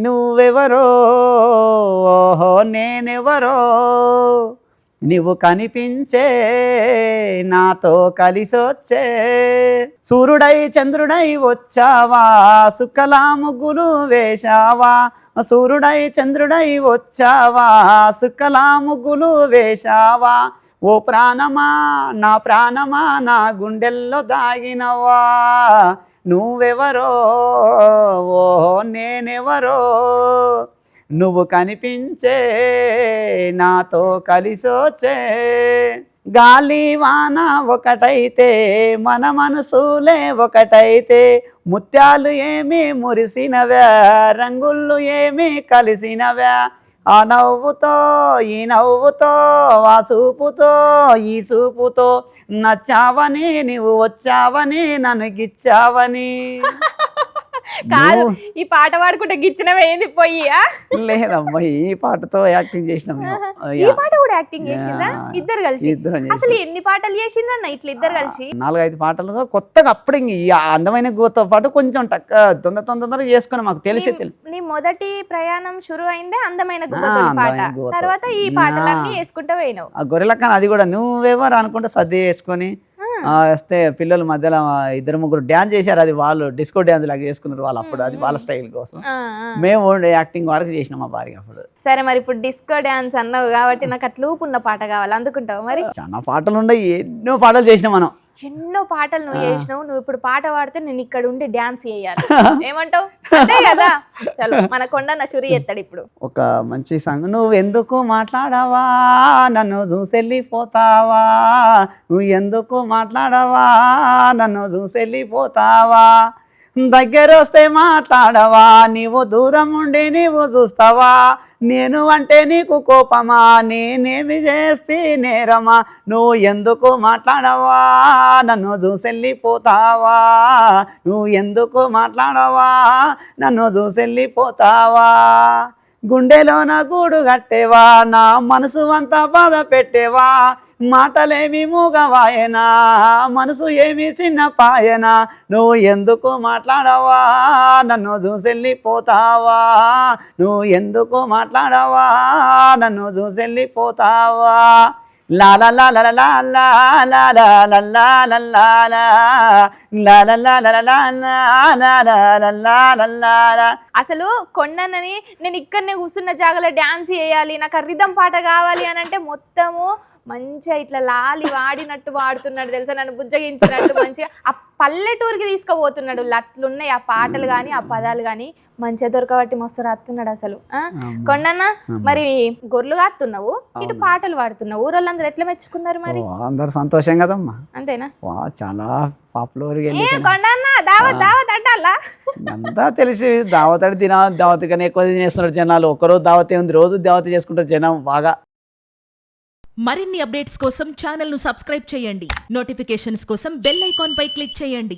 నువ్వెవరో ఓహో నేనెవరో నువ్వు కనిపించే నాతో కలిసొచ్చే సూర్యుడై చంద్రుడై వచ్చావా సుక్కలా ముగ్గులు వేశావా సూర్యుడై చంద్రుడై వచ్చావా సుక్కలా ముగ్గులు వేశావా ఓ ప్రాణమా నా గుండెల్లో దాగినవా నువ్వెవరో ఓహో నేనెవరో నువ్వు కనిపించే నాతో కలిసొచ్చే గాలి వాన ఒకటైతే మన మనసులే ఒకటైతే ముత్యాలు ఏమి మురిసినవా రంగుళ్ళు ఏమి కలిసినవా ఆ నవ్వుతో ఈ నవ్వుతో ఆ చూపుతో ఈ చూపుతో నచ్చావని నువ్వు వచ్చావని నన్ను గిచ్చావని కాదు ఈ పాట పాడుకుంటే గిచ్చినవే ఏంది పోయి లేదమ్మా ఈ పాటతో యాక్టింగ్ చేసినాం ఈ పాట కూడా యాక్టింగ్ చేసిందా ఇద్దరు కలిసి అసలు ఎన్ని పాటలు చేసిండ్రన్న ఇట్లా ఇద్దరు కలిసి 4-5 పాటలుగా కొత్తగా అప్పుడు ఈ అందమైన గోతో పాటు కొంచెం తొందరగా చేసుకుని మాకు తెలిసి నీ మొదటి ప్రయాణం షురు అయిందే అందమైన పాట తర్వాత ఈ పాటలన్నీ వేసుకుంటూ పోయినావు ఆ గొర్రెలక్కన అది కూడా నువ్వెవరు అనుకుంటే సర్ది వేసుకొని వస్తే పిల్లల మధ్యలో 2-3 డ్యాన్స్ చేశారు అది వాళ్ళు డిస్కో డ్యాన్స్ లాగా చేసుకున్నారు వాళ్ళు అప్పుడు అది వాళ్ళ స్టైల్ కోసం మేము యాక్టింగ్ వరకు చేసినాం మా భార్య అప్పుడు సరే మరి ఇప్పుడు డిస్కో డ్యాన్స్ అన్నావు కాబట్టి నాకు అట్లా ఊపున్న పాట కావాలి అందుకుంటావు మరి చాలా పాటలు ఉన్నాయి ఎన్నో పాటలు చేసినాం మనం ఎన్నో పాటలు నువ్వు చేసినావు నువ్వు ఇప్పుడు పాట పాడితే నేను ఇక్కడ ఉండి డ్యాన్స్ చేయాలి ఏమంటావు అంతే కదా చలో మన కొండ షురి ఎత్తాడు ఇప్పుడు ఒక మంచి సాంగ్ నువ్వు ఎందుకు మాట్లాడవా నన్ను చూసెళ్ళిపోతావా నువ్వు ఎందుకు మాట్లాడవా నన్ను చూసెళ్ళిపోతావా దగ్గర వస్తే మాట్లాడవా నీవు దూరం ఉండి నీవు చూస్తావా నేను అంటే నీకు కోపమా నేనేమి చేస్తే నేరమా నువ్వు ఎందుకు మాట్లాడవా నన్ను చూసెళ్ళిపోతావా నువ్వు ఎందుకు మాట్లాడవా నన్ను చూసెళ్ళిపోతావా గుండెలో నా గూడు కట్టేవా నా మనసు అంతా బాధ పెట్టేవా మాటలేమి మూగవాయనా మనసు ఏమి చిన్న పాయనా నువ్వు ఎందుకు మాట్లాడవా నన్ను చూసెళ్ళిపోతావా నువ్వు ఎందుకు మాట్లాడవా నన్ను చూసెళ్ళిపోతావా లాలా లాలా లాలా లాలా లాలా లాలా. అసలు కొండనని నేను ఇక్కడనే కూర్చున్న జాగలో డ్యాన్స్ చేయాలి నాకు రిధం పాట కావాలి అని అంటే మొత్తము మంచిగా ఇట్లా లాలి వాడినట్టు వాడుతున్నాడు తెలుసా నన్ను బుజ్జగించినట్టు మంచిగా ఆ పల్లెటూరుకి తీసుకుపోతున్నాడు అట్లున్నాయి ఆ పాటలు కానీ ఆ పదాలు కానీ మంచిగా దొరకబట్టి మస్తు రాస్తున్నాడు అసలు కొండన్న మరి గొర్రెలు కాస్తున్నావు ఇటు పాటలు పాడుతున్నావు ఊరోళ్ళందరూ ఎట్లా మెచ్చుకున్నారు మరి అందరు సంతోషం కదమ్మా అంతేనా చాలా పాపులర్ కొండన్న దావత్ దావత్ అంటాలా అంతా తెలిసి దావత్ అంటే దావత్ కన్నా ఎక్కువ తినేస్తున్నారు జనాలు ఒకరోజు దావత్ ఉంది రోజు దావత్ చేసుకుంటారు జనం బాగా మరిన్ని అప్డేట్స్ కోసం ఛానల్ ను సబ్స్క్రైబ్ చేయండి నోటిఫికేషన్స్ కోసం బెల్ ఐకాన్ పై క్లిక్ చేయండి